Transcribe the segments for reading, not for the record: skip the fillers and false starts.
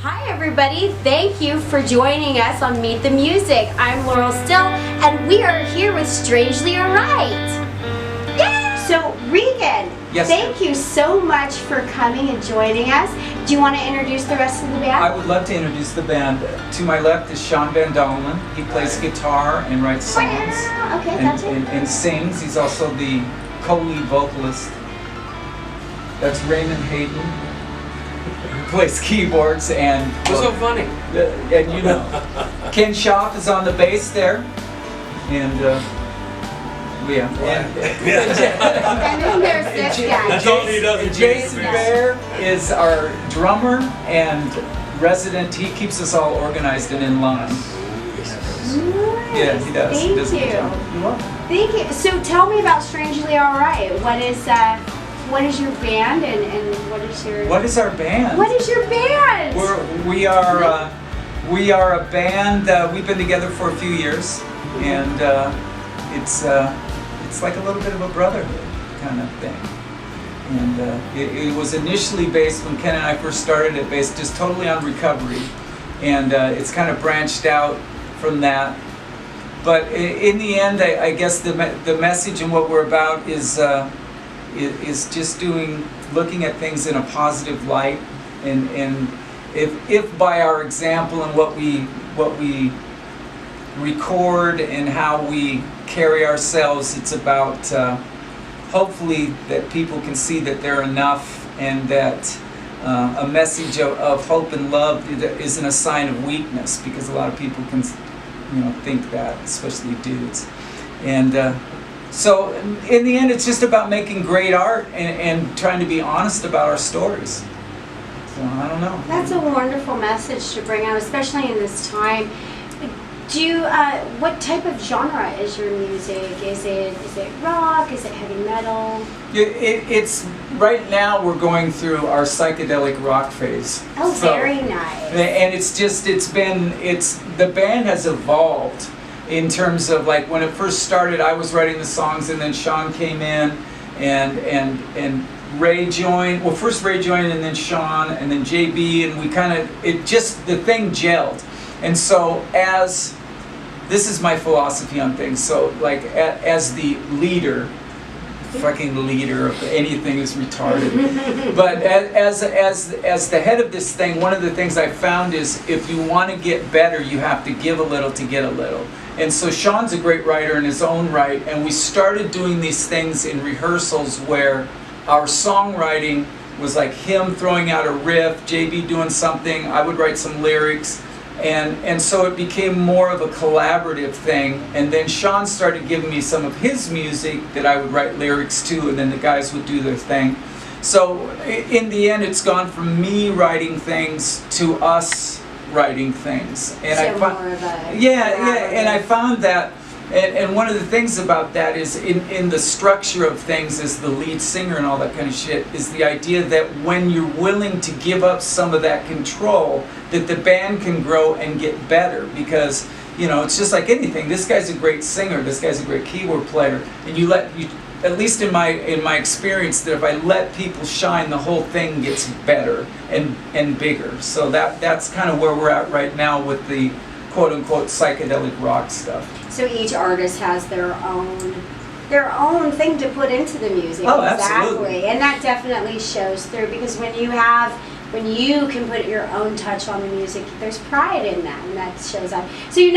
Hi everybody, thank you for joining us on Meet the Music. I'm Laurel Still, and we are here with Strangely Alright. Yeah! So Regan, yes, thank you so much for coming and joining us. Do you want to introduce the rest of the band? I would love to introduce the band. To my left is Sean Van Dalen. He plays guitar and writes songs. Okay, gotcha. And sings. He's also the co-lead vocalist. That's Raymond Hayden, who plays keyboards and... What's so funny? And you know, Ken Schaaf is on the bass there. And yeah. And then there's this guy. That's all he does. Jason Bear is our drummer and resident. He keeps us all organized and in line. Nice. Yeah, he does. Thank He does a good you. job. You're welcome. Thank you. So tell me about Strangely Alright. What is your band and what is your... What is our band? What is your band? We are a band. We've been together for a few years, and it's like a little bit of a brotherhood kind of thing. And it was initially based, when Ken and I first started it, based just totally on recovery, and it's kind of branched out from that. But in the end, I guess the message and what we're about is just looking at things in a positive light, and if by our example and what we record and how we carry ourselves, it's about hopefully that people can see that they're enough, and that a message of hope and love isn't a sign of weakness, because a lot of people can think that, especially dudes. And so in the end, it's just about making great art and trying to be honest about our stories. So I don't know. That's a wonderful message to bring out, especially in this time. What type of genre is your music? Is it rock? Is it heavy metal? It's right now we're going through our psychedelic rock phase. Oh, very nice. And the band has evolved in terms of, like, when it first started, I was writing the songs, and then Sean came in, and Ray joined. Well, first Ray joined, and then Sean, and then JB, and the thing gelled. And so this is my philosophy on things. So, like, as the leader, fucking leader of anything is retarded. But as the head of this thing, one of the things I found is, if you want to get better, you have to give a little to get a little. And so Sean's a great writer in his own right, and we started doing these things in rehearsals where our songwriting was like him throwing out a riff, JB doing something, I would write some lyrics, and so it became more of a collaborative thing. And then Sean started giving me some of his music that I would write lyrics to, and then the guys would do their thing. So in the end, it's gone from me writing things to us writing things. And so I found, more of a and I found that, and one of the things about that is in the structure of things as the lead singer and all that kind of shit, is the idea that when you're willing to give up some of that control, that the band can grow and get better. Because it's just like anything. This guy's a great singer, this guy's a great keyboard player, and at least in my experience, that if I let people shine, the whole thing gets better and bigger. So that's kind of where we're at right now with the quote-unquote psychedelic rock stuff. So each artist has their own thing to put into the music. Oh, exactly. absolutely. And that definitely shows through, because when you can put your own touch on the music, there's pride in that, and that shows up. So you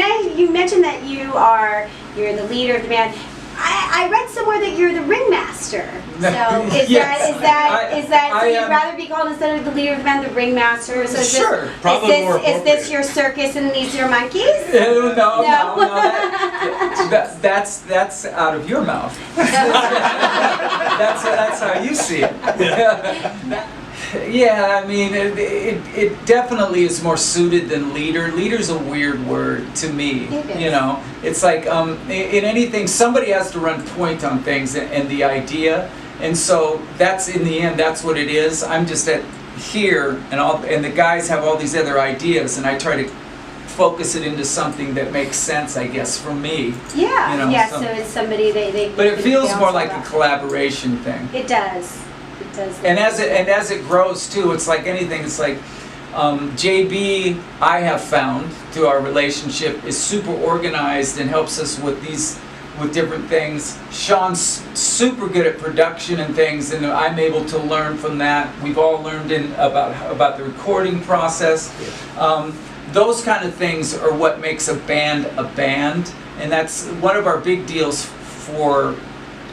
mentioned that you're the leader of the band. I read somewhere that you're the ringmaster. So is Yes. that so you'd rather be called, instead of the leader of the band, the ringmaster? So Sure. Probably more is this appropriate. your circus and these your monkeys? No. That's out of your mouth. That's how you see it. Yeah, I mean, it definitely is more suited than leader. Leader's a weird word to me. It is. It's like in anything, somebody has to run point on things and the idea, and so that's, in the end, that's what it is. I'm just here, and the guys have all these other ideas, and I try to focus it into something that makes sense, I guess, for me. Yeah, so it's somebody they. But it feels more like about. a collaboration thing. It does. It does. And as it grows too, it's like anything. It's like JB, I have found through our relationship, is super organized and helps us with different things. Sean's super good at production and things, and I'm able to learn from that. We've all learned about the recording process. Those kind of things are what makes a band, and that's one of our big deals for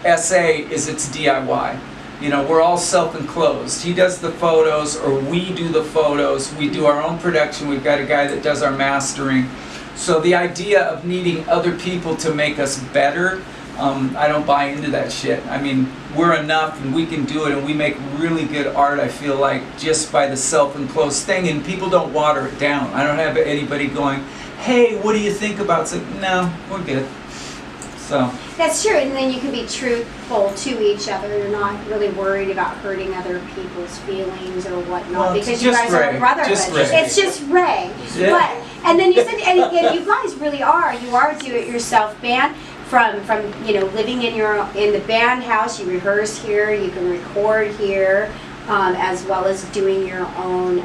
SA is it's DIY. You know, we're all self-enclosed. He does the photos, or we do the photos. We do our own production. We've got a guy that does our mastering. So the idea of needing other people to make us better, I don't buy into that shit. I mean, we're enough and we can do it, and we make really good art, I feel like, just by the self-enclosed thing, and people don't water it down. I don't have anybody going, hey, what do you think about it? It's like, no, we're good. So. That's true, and then you can be truthful to each other. You're not really worried about hurting other people's feelings or whatnot, because you guys are a brotherhood. It's just Ray. Yeah. But, and then you said, and you guys really are. You are a do-it-yourself band. From living in the band house, you rehearse here, you can record here, as well as doing your own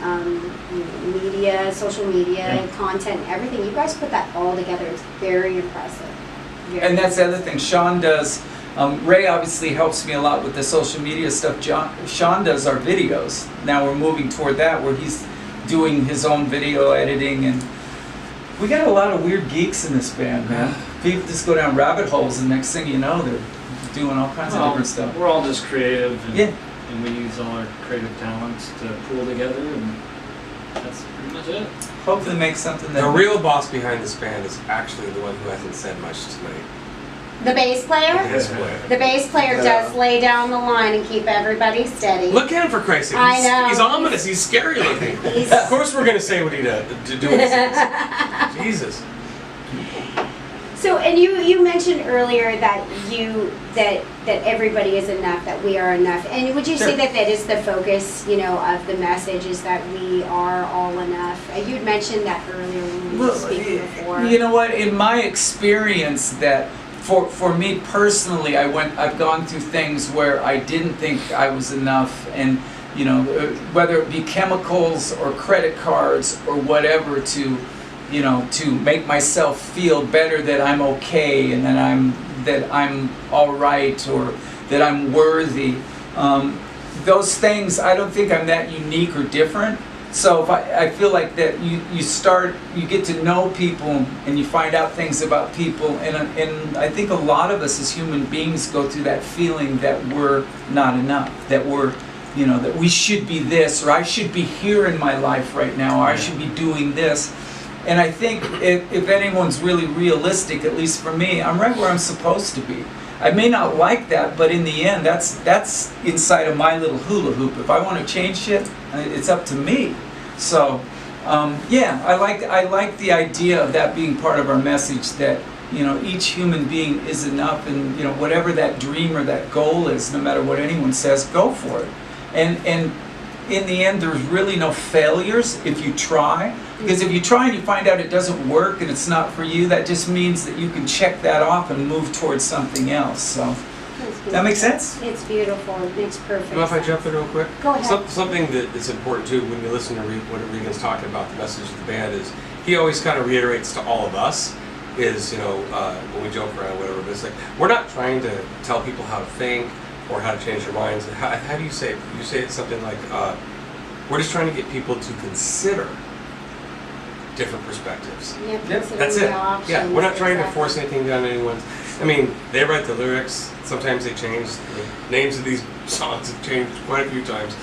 media, social media, content, and everything. You guys put that all together. It's very impressive. And that's the other thing Sean does. Ray obviously helps me a lot with the social media stuff. Sean does our videos. Now we're moving toward that, where he's doing his own video editing, and we got a lot of weird geeks in this band, man. People just go down rabbit holes, and next thing you know, they're doing all kinds of different stuff. We're all just creative, and we use all our creative talents to pool together, and that's pretty much it. Hopefully make something that... The real boss behind this band is actually the one who hasn't said much tonight. The bass player? The bass player. The bass player does lay down the line and keep everybody steady. Look at him, for Christ's sake. I know. He's ominous. He's scary looking. Of course we're going to say what he does to do what he says. Jesus. So, and you mentioned earlier that that everybody is enough, that we are enough. And would you say that is the focus, of the message, is that we are all enough? You had mentioned that earlier when we were speaking before. You know what? In my experience, that for me personally, I've gone through things where I didn't think I was enough, and whether it be chemicals or credit cards or whatever, to make myself feel better that I'm okay and that I'm all right, or that I'm worthy. Those things, I don't think I'm that unique or different. So if I feel like that you get to know people and you find out things about people, and I think a lot of us as human beings go through that feeling that we're not enough, that we're, that we should be this, or I should be here in my life right now, or I should be doing this. And I think if anyone's really realistic, at least for me, I'm right where I'm supposed to be. I may not like that, but in the end, that's inside of my little hula hoop. If I want to change shit, it's up to me. So, I like the idea of that being part of our message, that each human being is enough, and whatever that dream or that goal is, no matter what anyone says, go for it. And in the end, there's really no failures if you try. Because if you try and you find out it doesn't work and it's not for you, that just means that you can check that off and move towards something else. So, does that make sense? It's beautiful. It makes perfect You mind if I sense. jump in real quick? Go ahead. Something that is important too when you listen to what Regan's talking about, the message of the band, is he always kind of reiterates to all of us is, when we joke around or whatever, but it's like, we're not trying to tell people how to think or how to change their minds. How do you say it? You say it something like, we're just trying to get people to consider different perspectives. Yep, That's it. Options, Yeah, we're not trying to exactly. force anything down anyone's. I mean, they write the lyrics. Sometimes they change. The names of these songs have changed quite a few times.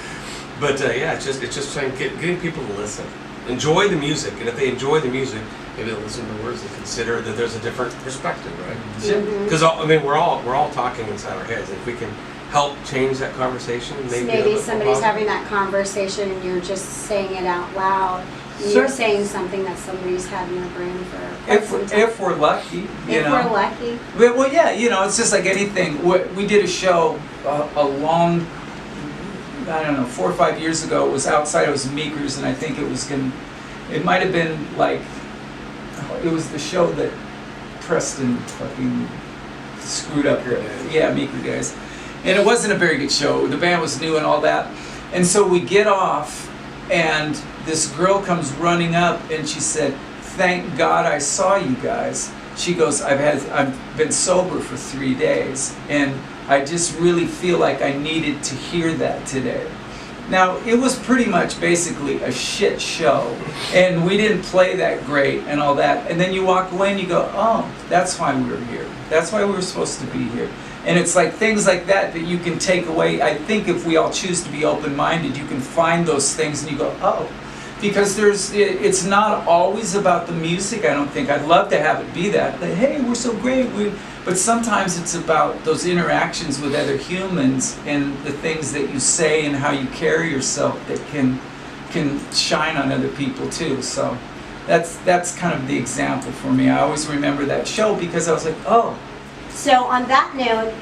But it's just trying getting people to listen, enjoy the music, and if they enjoy the music, maybe they'll listen to the words and consider that there's a different perspective, right? Because we're all talking inside our heads, and if we can help change that conversation, Maybe somebody's having that conversation and you're just saying it out loud. You're saying something that somebody's had in their brain for quite some time. If we're lucky, If we're lucky. Well, yeah, it's just like anything. We did a show a long, 4 or 5 years ago. It was outside. It was Meeker's, and I think it might have been like, it was the show that Preston fucking screwed up. Meeker guys. And it wasn't a very good show. The band was new and all that. And so we get off, and this girl comes running up and she said, "Thank God I saw you guys." She goes, I've been sober for 3 days, and I just really feel like I needed to hear that today. Now, it was pretty much basically a shit show, and we didn't play that great and all that. And then you walk away and you go, oh, that's why we were here. That's why we were supposed to be here. And it's like things like that that you can take away. I think if we all choose to be open-minded, you can find those things and you go, oh. Because it's not always about the music, I don't think. I'd love to have it be that. Like, hey, we're so great. But sometimes it's about those interactions with other humans and the things that you say and how you carry yourself that can shine on other people too. So that's kind of the example for me. I always remember that show because I was like, oh. So on that note,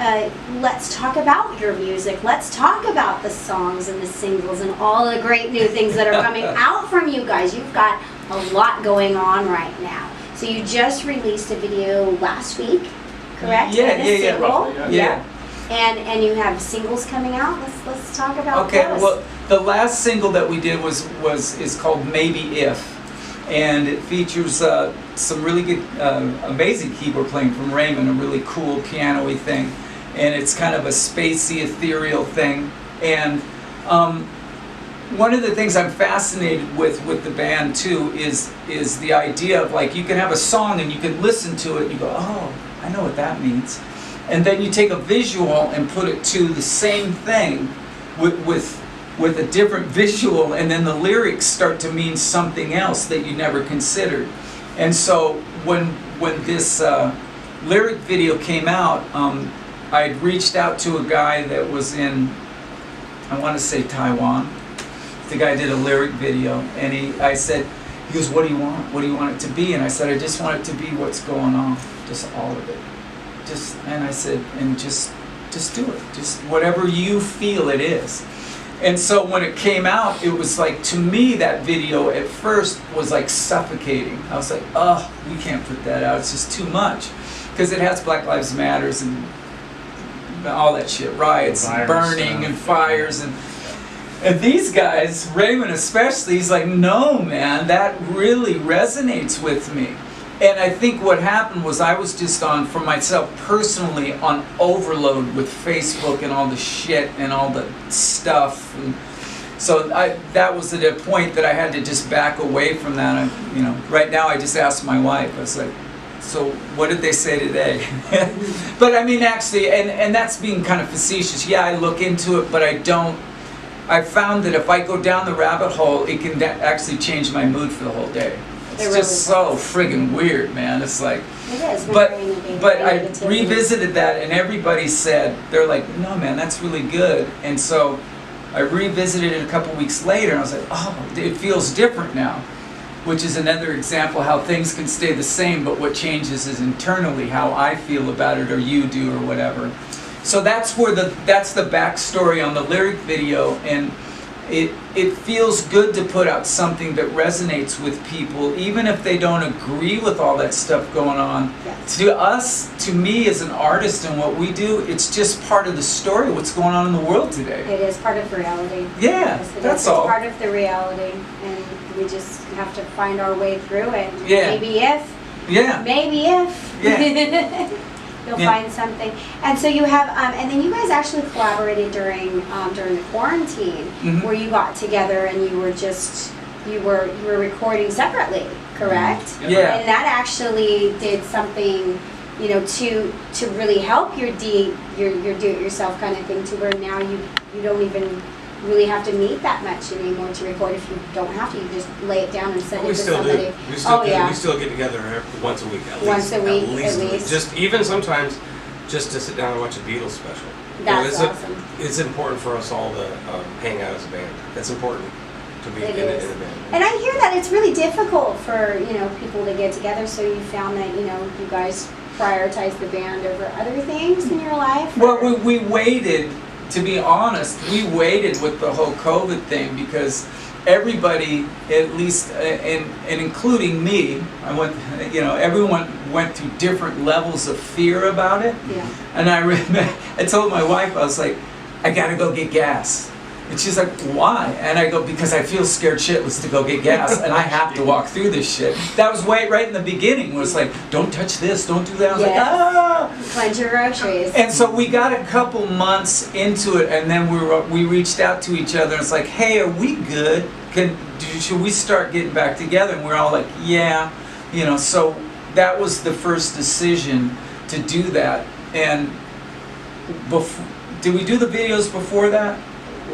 let's talk about your music. Let's talk about the songs and the singles and all the great new things that are coming out from you guys. You've got a lot going on right now. So you just released a video last week, correct? Yeah, and a single. roughly, yeah. And you have singles coming out. Let's talk about Okay, those. well, the last single that we did is called Maybe If. And it features some really good, amazing keyboard playing from Raymond, a really cool piano-y thing. And it's kind of a spacey, ethereal thing. And one of the things I'm fascinated with the band too is the idea of, like, you can have a song and you can listen to it and you go, oh, I know what that means. And then you take a visual and put it to the same thing with a different visual, and then the lyrics start to mean something else that you never considered. And so when this lyric video came out, I had reached out to a guy that was in, I want to say Taiwan. The guy did a lyric video, and I said, he goes, what do you want? What do you want it to be? And I said, I just want it to be what's going on, just all of it. And I said, and just do it. Just whatever you feel it is. And so when it came out, it was like, to me, that video at first was like suffocating. I was like, oh, we can't put that out. It's just too much. Because it has Black Lives Matters and all that shit, riots, and burning and fires. And these guys, Raymond especially, he's like, no, man, that really resonates with me. And I think what happened was I was just on, for myself personally, on overload with Facebook and all the shit and all the stuff. And so that was at a point that I had to just back away from that. Right now I just asked my wife, I was like, so what did they say today? But I mean, actually, and that's being kind of facetious. Yeah, I look into it, but I don't. I found that if I go down the rabbit hole, it can actually change my mood for the whole day. It's really just so friggin' weird, man. It's like, it is. but I revisited that, and everybody said, they're like, no, man, that's really good. And so I revisited it a couple weeks later, and I was like, oh, it feels different now, which is another example how things can stay the same, but what changes is internally how I feel about it, or you do, or whatever. So that's where that's the backstory on the lyric video, and it feels good to put out something that resonates with people, even if they don't agree with all that stuff going on. Yes. To us, to me as an artist and what we do, it's just part of the story of what's going on in the world today. It is part of reality. Yeah, Yes, that's it's all. part of the reality, and we just have to find our way through it. Yeah. Maybe if Yeah. you'll Yeah. find something. And so you have, and then you guys actually collaborated during the quarantine, Mhm. where you got together and you were recording separately, correct? Yeah. And that actually did something, to really help your do-it-yourself kind of thing, to where now you don't even really have to meet that much anymore to record. If you don't have to, you just lay it down and send We it to still somebody. do. We still Oh, do. yeah. We still get together once a week at least. Once a week, At at least. Just even sometimes, just to sit down and watch a Beatles special. That's it's awesome. It's important for us all to hang out as a band. It's important to be It in is. a band. And I hear that it's really difficult for, people to get together, so you found that, you guys prioritize the band over other things in your life? Well, or- we waited, to be honest, we waited with the whole COVID thing because everybody, at least, and including me, everyone went through different levels of fear about it. Yeah. And I told my wife, I was like, I gotta go get gas. And she's like, why? And I go, because I feel scared shitless to go get gas, and I have to walk through this shit. That was right in the beginning, was like, don't touch this, don't do that. I was like, ah! Cleanse your groceries. And so we got a couple months into it, and then we reached out to each other, and it's like, hey, are we good? Should we start getting back together? And we're all like, yeah. You know, so that was the first decision to do that. And did we do the videos before that?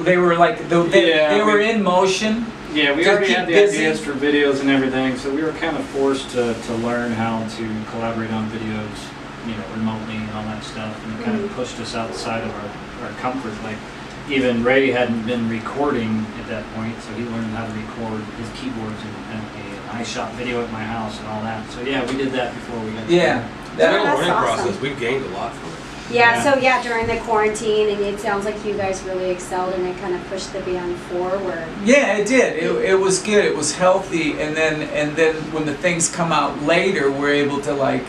They were like, they were in motion. Yeah, we to already keep had the busy. ideas for videos and everything, so we were kind of forced to learn how to collaborate on videos, you know, remotely and all that stuff, and it kind of pushed us outside of our comfort. Like, even Ray hadn't been recording at that point, so he learned how to record his keyboards independently, and I shot video at my house and all that. So yeah, we did that before we got Yeah. It's been a That's learning awesome. process. We've gained a lot from it. Yeah, so during the quarantine, and it sounds like you guys really excelled and it kind of pushed the band forward. Yeah, it did. It was good. It was healthy, and then when the things come out later, we're able to, like,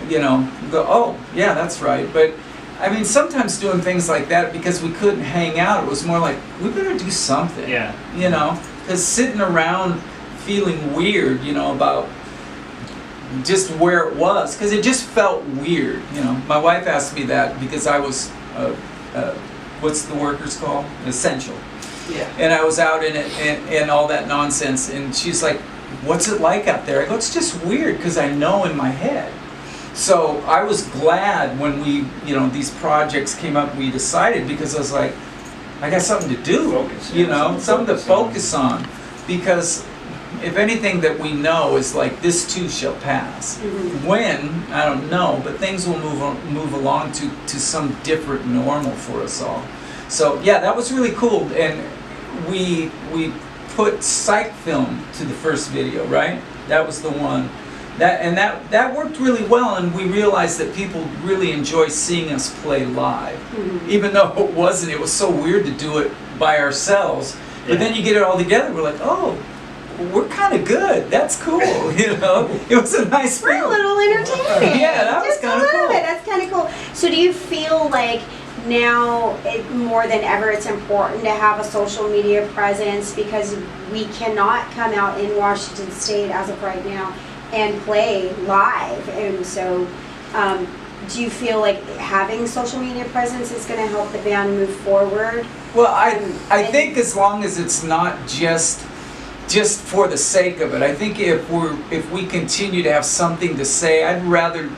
you know, go, oh yeah, that's right. But I mean, sometimes doing things like that, because we couldn't hang out, it was more like, we better do something. Yeah. You know, because sitting around feeling weird, you know, about just where it was, because it just felt weird. You know, my wife asked me that because I was, what's the workers called? Essential. Yeah. And I was out in it and all that nonsense, and she's like, what's it like out there? I go, it's just weird, because I know in my head. So I was glad when we, you know, these projects came up, we decided, because I was like, I got something to do, Focus, you yeah, know, something to focus on. focus on, because if anything that we know is like, this too shall pass. When, I don't know, but things will move along to some different normal for us all. So yeah, that was really cool, and we put psych film to the first video, right? That was the one. That worked really well, and we realized that people really enjoy seeing us play live. Even though it was so weird to do it by ourselves. But then you get it all together, we're like, oh, we're kind of good. That's cool, you know? It was a nice We're a feeling. little entertaining. Yeah, that was Just a kinda little cool. bit. That's kind of cool. So do you feel like now, more than ever, it's important to have a social media presence, because we cannot come out in Washington State as of right now and play live? And so do you feel like having social media presence is going to help the band move forward? Well, I think as long as it's not just for the sake of it. I think if we continue to have something to say, I'd rather.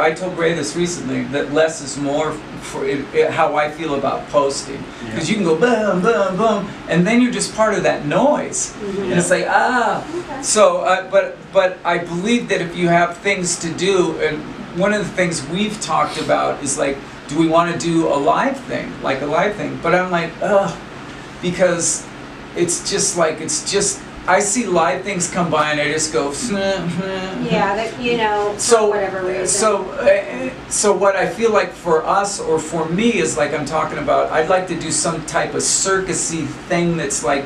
I told Ray this recently, that less is more for how I feel about posting, because you can go boom, boom, boom, and then you're just part of that noise, and it's like Okay. So, but I believe that if you have things to do, and one of the things we've talked about is like, do we want to do a live thing, like a live thing? But I'm like, ugh, because it's just I see live things come by and I just go, Yeah, that, you know, for so whatever reason. so what I feel like for us, or for me, is like, I'm talking about, I'd like to do some type of circusy thing that's like,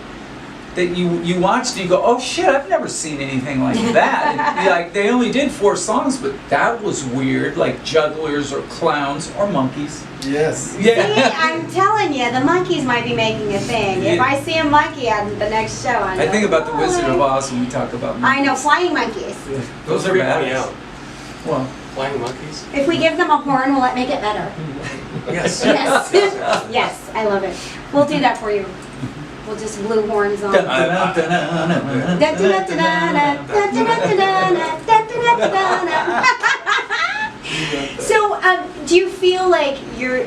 that you watched and you go, oh shit, I've never seen anything like that. And, like, they only did 4 songs, but that was weird, like jugglers or clowns or monkeys. Yes. See, I'm telling you, the monkeys might be making a thing. If Yeah. I see a monkey at the next show, I know. I think about the Wizard of "Oh, Oz when we talk about I know, monkeys. flying monkeys. Those are freak me badass. out. Well, Flying monkeys? If we give them a horn, will it make it better? Yes. Yes. Yes, I love it. We'll do that for you. We'll just blue horns on. So, do you feel like you're?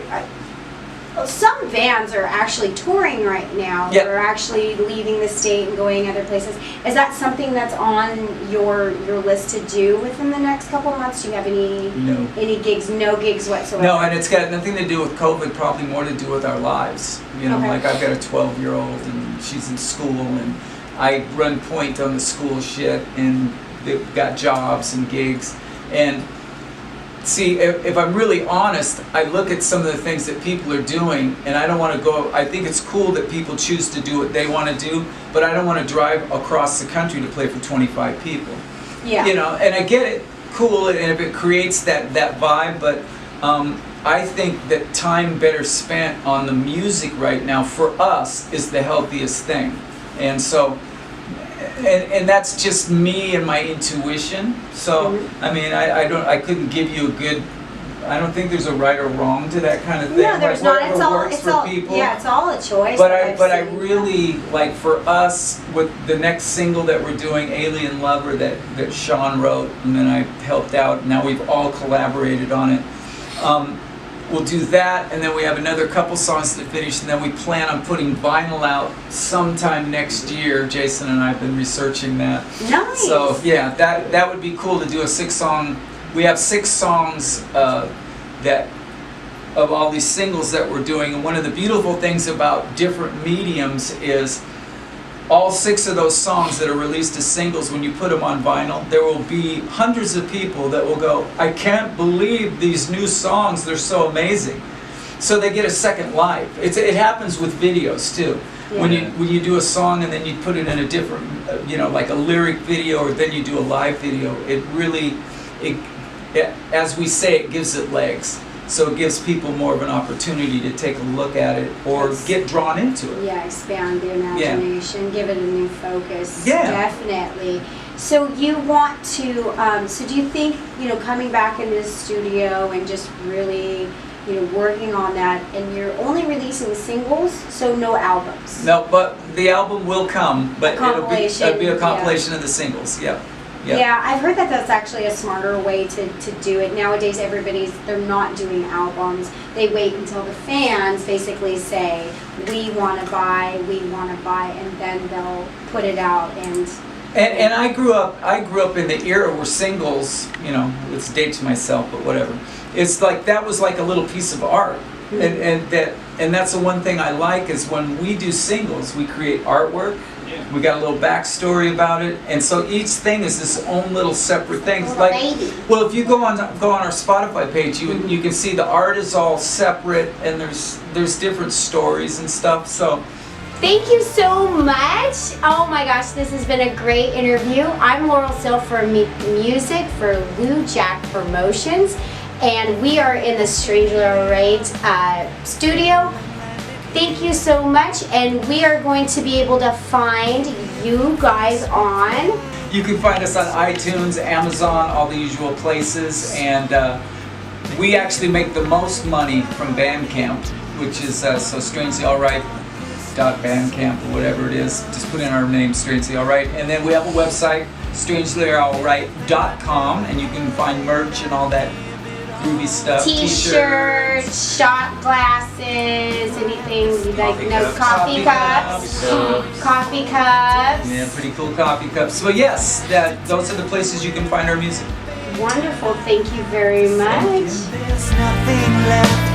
Some bands are actually touring right now. Yep. They're actually leaving the state and going other places. Is that something that's on your list to do within the next couple months? Do you have No. any gigs? No gigs whatsoever. No, and it's got nothing to do with COVID, probably more to do with our lives. You know, Okay. like, I've got a 12-year-old and she's in school, and I run point on the school shit, and they've got jobs and gigs. And see, if I'm really honest, I look at some of the things that people are doing, and I don't want to go. I think it's cool that people choose to do what they want to do, but I don't want to drive across the country to play for 25 people. Yeah. You know, and I get it, cool, and if it creates that vibe, but I think that time better spent on the music right now for us is the healthiest thing. And so, and that's just me and my intuition. So, I mean, I couldn't give you a good, I don't think there's a right or wrong to that kind of thing. No, there's not. It's all, works it's for all, people. yeah, it's all a choice. But that I I've seen. really, like for us, with the next single that we're doing, Alien Lover, that Sean wrote, and then I helped out, now we've all collaborated on it. We'll do that, and then we have another couple songs to finish, and then we plan on putting vinyl out sometime next year. Jason and I have been researching that. Nice. So yeah, that would be cool to do a 6-song. We have 6 songs that of all these singles that we're doing, and one of the beautiful things about different mediums is all 6 of those songs that are released as singles, when you put them on vinyl, there will be hundreds of people that will go, I can't believe these new songs, they're so amazing. So they get a second life. It happens with videos too. Yeah. When you do a song and then you put it in a different, like a lyric video, or then you do a live video, it really, as we say, it gives it legs. So it gives people more of an opportunity to take a look at it or Yes. get drawn into it. Yeah, expand the imagination, give it a new focus. Yeah. Definitely. So you want to, so do you think, coming back into the studio and just really, working on that, and you're only releasing singles, so no albums? No, but the album will come, but it'll be a yeah. compilation of the singles. Yep. Yep. Yeah, I've heard that that's actually a smarter way to do it. Nowadays, they're not doing albums. They wait until the fans basically say, we want to buy, and then they'll put it out. And I grew up in the era where singles, let's date to myself, but whatever. It's like, that was like a little piece of art. Mm-hmm. And that's the one thing I like is when we do singles, we create artwork. We got a little backstory about it, and so each thing is its own little separate thing. Little baby. Well, if you go on our Spotify page, you can see the art is all separate, and there's different stories and stuff. So, thank you so much. Oh my gosh, this has been a great interview. I'm Laurel Sill for music for Lujack Promotions, and we are in the Strangely Alright studio. Thank you so much, and we are going to be able to find you guys on... You can find us on iTunes, Amazon, all the usual places, and we actually make the most money from Bandcamp, which is so strangelyalright.bandcamp or whatever it is. Just put in our name, Strangely Alright, and then we have a website, strangelyalright.com, and you can find merch and all that groovy stuff. T-shirts, shot glasses, anything you like. Coffee cups. Coffee cups. Yeah, pretty cool coffee cups. So yes, those are the places you can find our music. Wonderful. Thank you very much. Thank you. There's nothing left